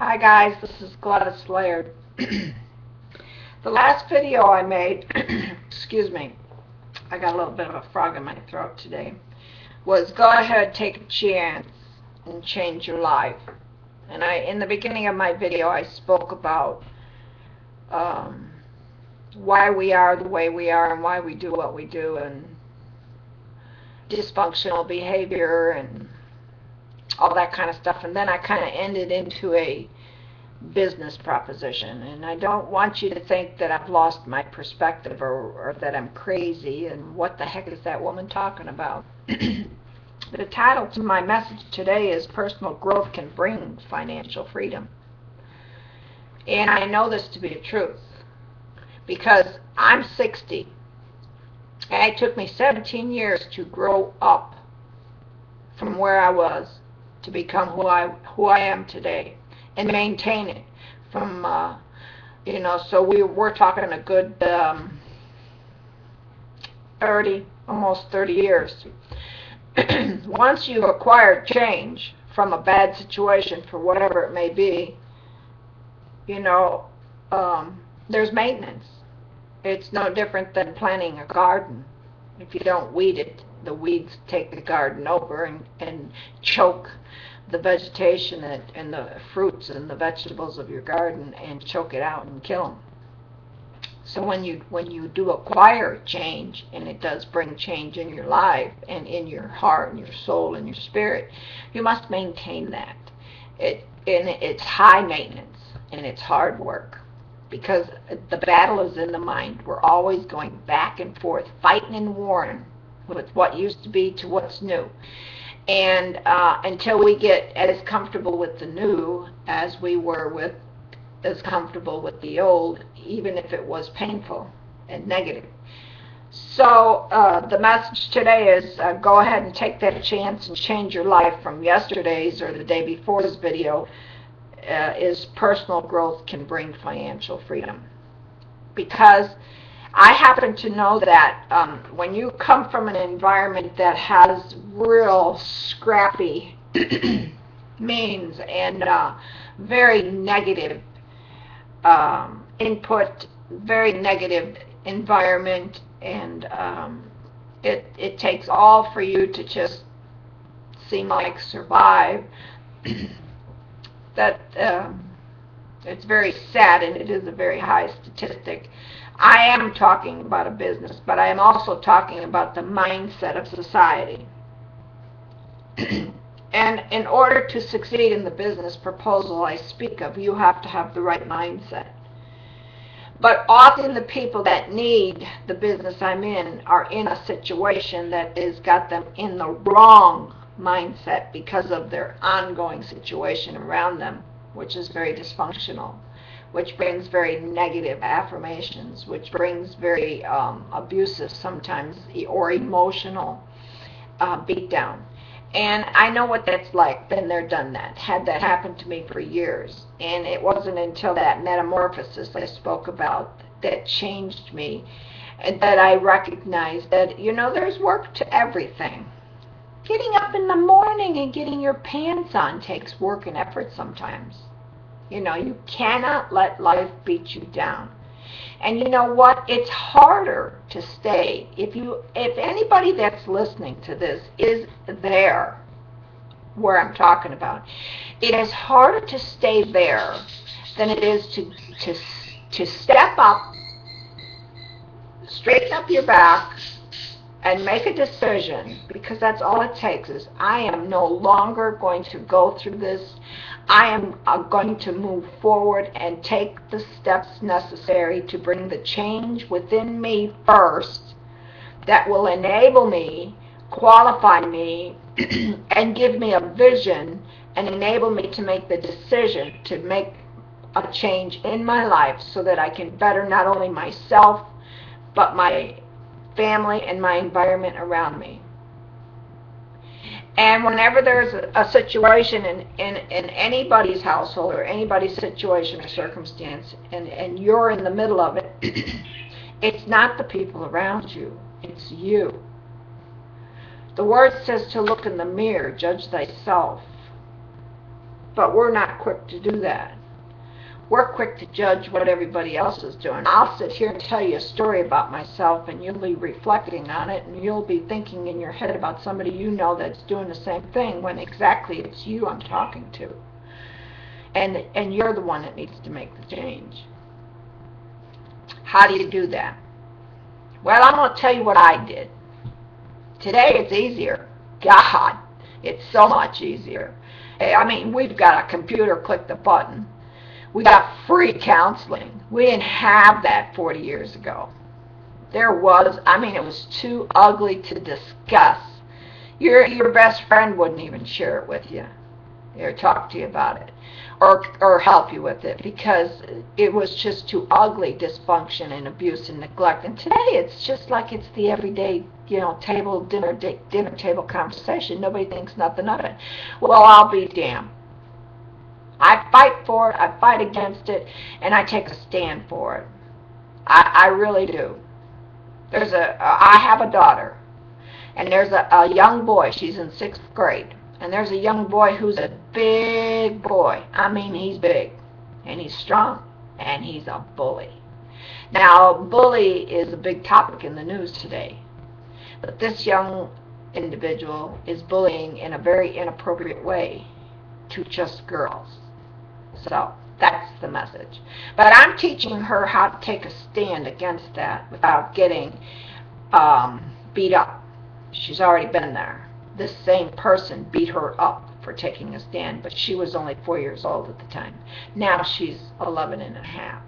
Hi guys, this is Gladys Laird. The last video I made, excuse me, I got a little bit of a frog in my throat today, was go ahead, take a chance, and change your life. And in the beginning of my video, I spoke about why we are the way we are and why we do what we do, and dysfunctional behavior and all that kind of stuff. And then I kind of ended into a business proposition, and I don't want you to think that I've lost my perspective or that I'm crazy and what the heck is that woman talking about. The title to my message today is Personal Growth Can Bring Financial Freedom. And I know this to be the truth because I'm 60 and it took me 17 years to grow up from where I was to become who I am today and maintain it from so we're talking a good 30 years. Once you've acquired change from a bad situation for whatever it may be, there's maintenance. It's no different than planting a garden. If you don't weed it, the weeds take the garden over and choke the vegetation and the fruits and the vegetables of your garden and choke it out and kill them. So when you do acquire change, and it does bring change in your life and in your heart and your soul and your spirit, you must maintain that. It's high maintenance and it's hard work because the battle is in the mind. We're always going back and forth, fighting and warring with what used to be to what's new. And until we get as comfortable with the new as we were as comfortable with the old, even if it was painful and negative. So the message today is go ahead and take that chance and change your life from yesterday's or the day before's video is personal growth can bring financial freedom. Because I happen to know that when you come from an environment that has real scrappy means and very negative input, very negative environment, and it takes all for you to just seem like survive, that it's very sad, and it is a very high statistic. I am talking about a business, but I am also talking about the mindset of society. And in order to succeed in the business proposal I speak of, you have to have the right mindset. But often the people that need the business I'm in are in a situation that has got them in the wrong mindset because of their ongoing situation around them, which is very dysfunctional, which brings very negative affirmations, which brings very abusive sometimes or emotional beatdown. And I know what that's like. Been there, done that. Had that happen to me for years. And it wasn't until that metamorphosis I spoke about that changed me and that I recognized that, there's work to everything. Getting up in the morning and getting your pants on takes work and effort sometimes. You cannot let life beat you down. And you know what? It's harder to stay. If anybody that's listening to this is there where I'm talking about, it is harder to stay there than it is to step up, straighten up your back, and make a decision, because that's all it takes is I am no longer going to go through this. I am going to move forward and take the steps necessary to bring the change within me first that will enable me, qualify me, and give me a vision and enable me to make the decision to make a change in my life so that I can better not only myself but my family and my environment around me. And whenever there's a situation in anybody's household or anybody's situation or circumstance, and you're in the middle of it, it's not the people around you, it's you. The word says to look in the mirror, judge thyself. But we're not quick to do that. We're quick to judge what everybody else is doing. I'll sit here and tell you a story about myself, and you'll be reflecting on it, and you'll be thinking in your head about somebody you know that's doing the same thing, when exactly it's you I'm talking to. And you're the one that needs to make the change. How do you do that? Well, I'm going to tell you what I did. Today it's easier. God, it's so much easier. I mean, we've got a computer, click the button. We got free counseling. We didn't have that 40 years ago. There was, I mean, it was too ugly to discuss. Your best friend wouldn't even share it with you or talk to you about it or help you with it, because it was just too ugly, dysfunction and abuse and neglect. And today it's just like it's the everyday, dinner table conversation. Nobody thinks nothing of it. Well, I'll be damned. I fight for it, I fight against it, and I take a stand for it. I really do. I have a daughter, and there's a young boy. She's in 6th grade, and there's a young boy who's a big boy. I mean, he's big, and he's strong, and he's a bully. Now, bully is a big topic in the news today, but this young individual is bullying in a very inappropriate way to just girls. So that's the message. But I'm teaching her how to take a stand against that without getting beat up. She's already been there. This same person beat her up for taking a stand, but she was only 4 years old at the time. Now she's 11 and a half.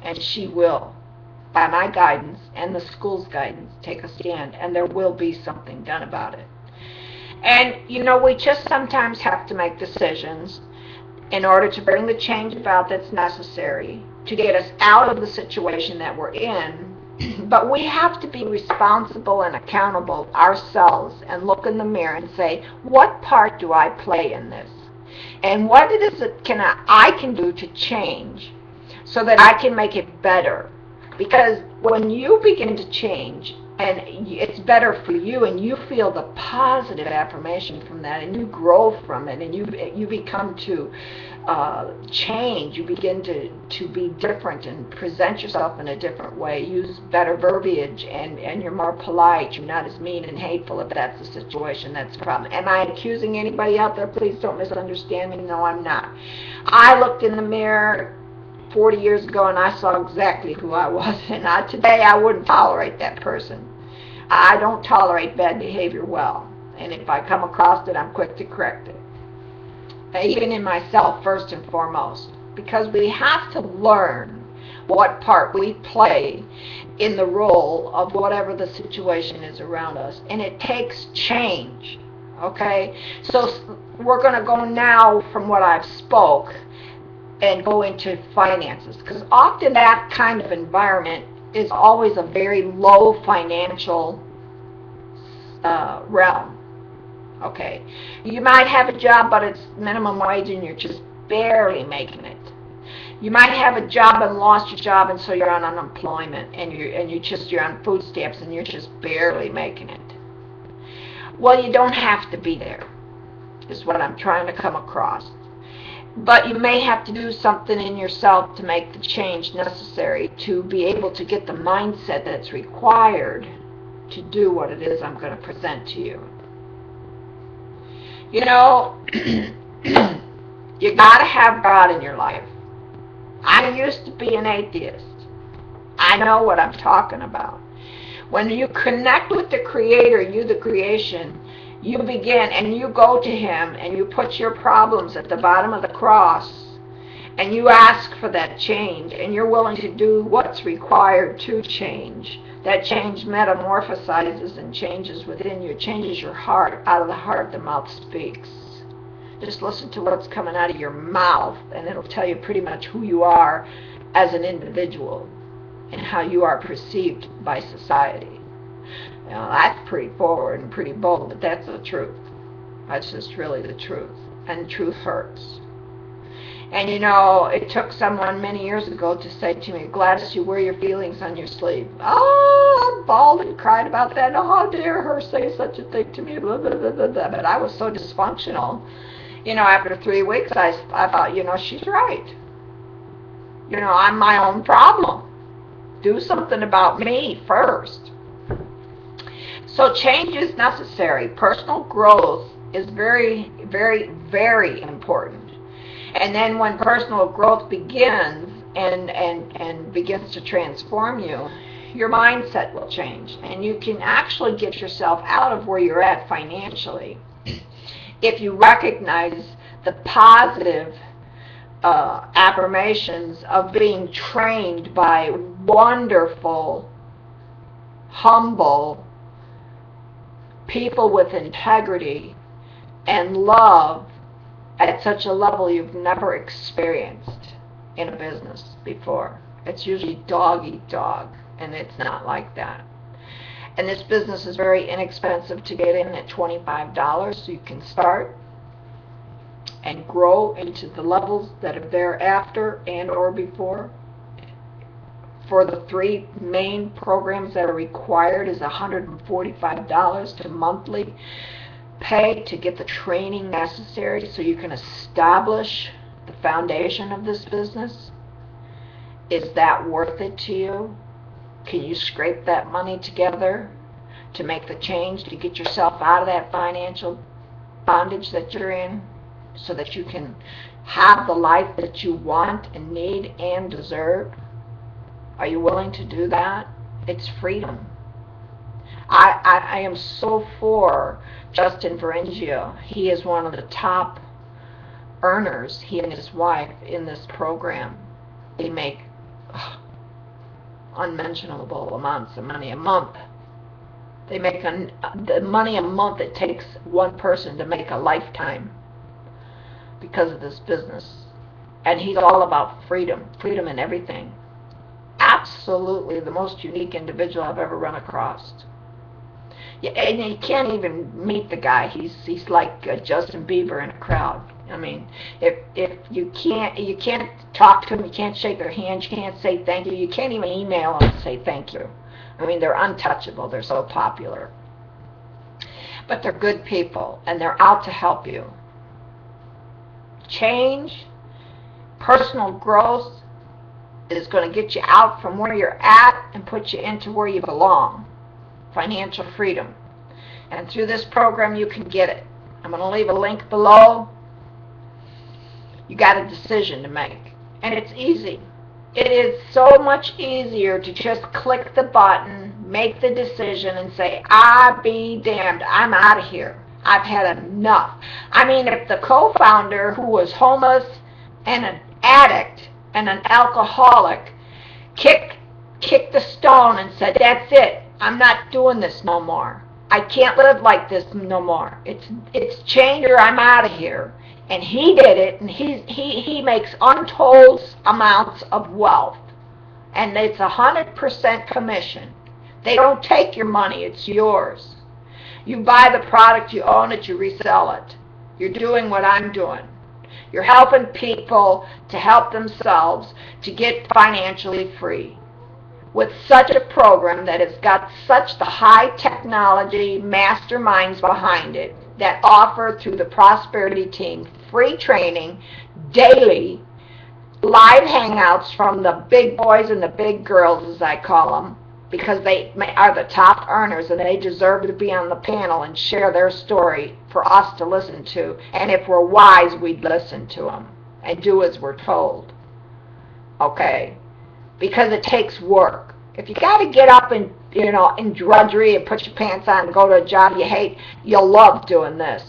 And she will, by my guidance and the school's guidance, take a stand, and there will be something done about it. And, we just sometimes have to make decisions in order to bring the change about that's necessary to get us out of the situation that we're in. But we have to be responsible and accountable ourselves and look in the mirror and say, what part do I play in this? And what it is that I can do to change so that I can make it better? Because when you begin to change, and it's better for you, and you feel the positive affirmation from that, and you grow from it, and you become to change, you begin to be different and present yourself in a different way, use better verbiage, and you're more polite, you're not as mean and hateful. If that's the situation, that's the problem. Am I accusing anybody out there? Please don't misunderstand me. No, I'm not. I looked in the mirror 40 years ago, and I saw exactly who I was, and today I wouldn't tolerate that person. I don't tolerate bad behavior well, and if I come across it, I'm quick to correct it. Even in myself, first and foremost, because we have to learn what part we play in the role of whatever the situation is around us, and it takes change, okay? So we're going to go now from what I've spoke and go into finances, because often that kind of environment is always a very low financial realm. Okay, you might have a job, but it's minimum wage and you're just barely making it. You might have a job and lost your job, and so you're on unemployment, and you're on food stamps, and you're just barely making it. Well, you don't have to be there, is what I'm trying to come across. But you may have to do something in yourself to make the change necessary to be able to get the mindset that's required to do what it is I'm going to present to you. You got to have God in your life. I used to be an atheist. I know what I'm talking about. When you connect with the Creator, you the creation, you begin and you go to Him and you put your problems at the bottom of the cross and you ask for that change, and you're willing to do what's required to change. That change metamorphosizes and changes within you. It changes your heart. Out of the heart, the mouth speaks. Just listen to what's coming out of your mouth, and it'll tell you pretty much who you are as an individual and how you are perceived by society. Now, that's pretty forward and pretty bold, but that's the truth. That's just really the truth. And truth hurts. And it took someone many years ago to say to me, Gladys, you wear your feelings on your sleeve. Oh, I bawled and cried about that. Oh, how dare her say such a thing to me, blah, blah, blah, blah, blah. But I was so dysfunctional After 3 weeks, I thought, she's right. I'm my own problem. Do something about me first. So change is necessary. Personal growth is very, very, very important. And then when personal growth begins and begins to transform you, your mindset will change. And you can actually get yourself out of where you're at financially if you recognize the positive affirmations of being trained by wonderful, humble people with integrity and love at such a level you've never experienced in a business before. It's usually dog eat dog, and it's not like that. And this business is very inexpensive to get in at $25, so you can start and grow into the levels that are thereafter and or before. For the 3 main programs that are required is $145 to monthly pay to get the training necessary so you can establish the foundation of this business. Is that worth it to you? Can you scrape that money together to make the change to get yourself out of that financial bondage that you're in so that you can have the life that you want and need and deserve? Are you willing to do that? It's freedom. I am so for Justin Verengio. He is one of the top earners, he and his wife, in this program. They make unmentionable amounts of money a month. They make the money a month it takes one person to make a lifetime because of this business. And he's all about freedom in everything. Absolutely the most unique individual I've ever run across. Yeah, and you can't even meet the guy. He's like Justin Bieber in a crowd. I mean, if you can't talk to him, you can't shake their hand, you can't say thank you, you can't even email them and say thank you. I mean, they're untouchable. They're so popular. But they're good people, and they're out to help you. Change, personal growth is going to get you out from where you're at and put you into where you belong. Financial freedom. And through this program you can get it. I'm going to leave a link below. You got a decision to make. And it's easy. It is so much easier to just click the button, make the decision, and say, I be damned, I'm out of here. I've had enough. I mean, if the co-founder, who was homeless and an addict and an alcoholic, kicked the stone and said, that's it, I'm not doing this no more. I can't live like this no more. It's change or I'm out of here. And he did it, and he makes untold amounts of wealth. And it's 100% commission. They don't take your money, it's yours. You buy the product, you own it, you resell it. You're doing what I'm doing. You're helping people to help themselves to get financially free. With such a program that has got such the high technology masterminds behind it that offer through the Prosperity Team free training, daily, live hangouts from the big boys and the big girls, as I call them, because they are the top earners and they deserve to be on the panel and share their story for us to listen to. And if we're wise, we'd listen to them and do as we're told. Okay? Because it takes work. If you got to get up and, in drudgery and put your pants on and go to a job you hate, you'll love doing this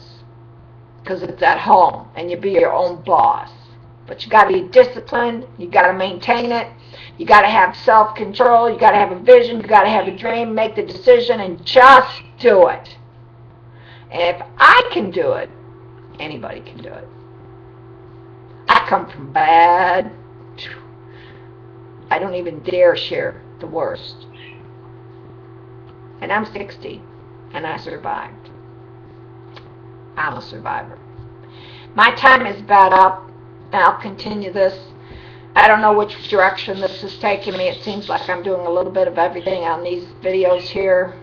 because it's at home and you be your own boss. But you got to be disciplined. You got to maintain it. You got to have self-control. You got to have a vision. You got to have a dream. Make the decision and just do it. And if I can do it, anybody can do it. I come from bad. I don't even dare share the worst. And I'm 60, and I survived. I'm a survivor. My time is about up, and I'll continue this. I don't know which direction this is taking me. It seems like I'm doing a little bit of everything on these videos here.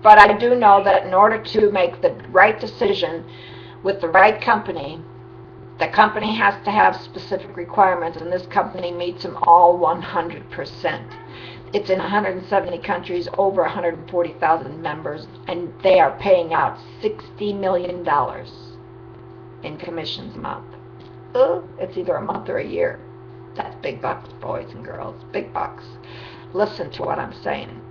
But I do know that in order to make the right decision with the right company The company has to have specific requirements, and this company meets them all 100%. It's in 170 countries, over 140,000 members, and they are paying out $60 million in commissions a month. It's either a month or a year. That's big bucks, boys and girls, big bucks. Listen to what I'm saying.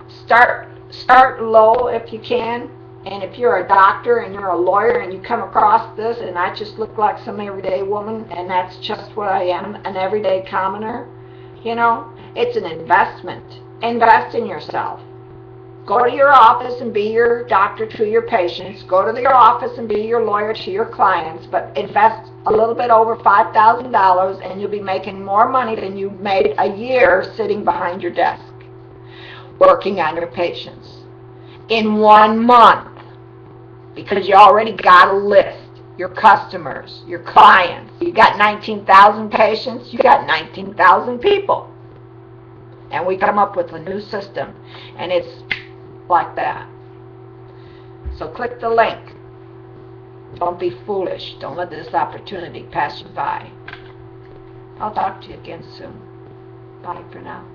Start low if you can, and if you're a doctor and you're a lawyer and you come across this, and I just look like some everyday woman, and that's just what I am, an everyday commoner, you know, it's an investment. Invest in yourself. Go to your office and be your doctor to your patients. Go to your office and be your lawyer to your clients, but invest a little bit over $5,000 and you'll be making more money than you made a year sitting behind your desk working on your patients in 1 month, because you already got a list, your customers, your clients. You got 19,000 patients, you got 19,000 people. And we come up with a new system, and it's like that. So click the link. Don't be foolish. Don't let this opportunity pass you by. I'll talk to you again soon. Bye for now.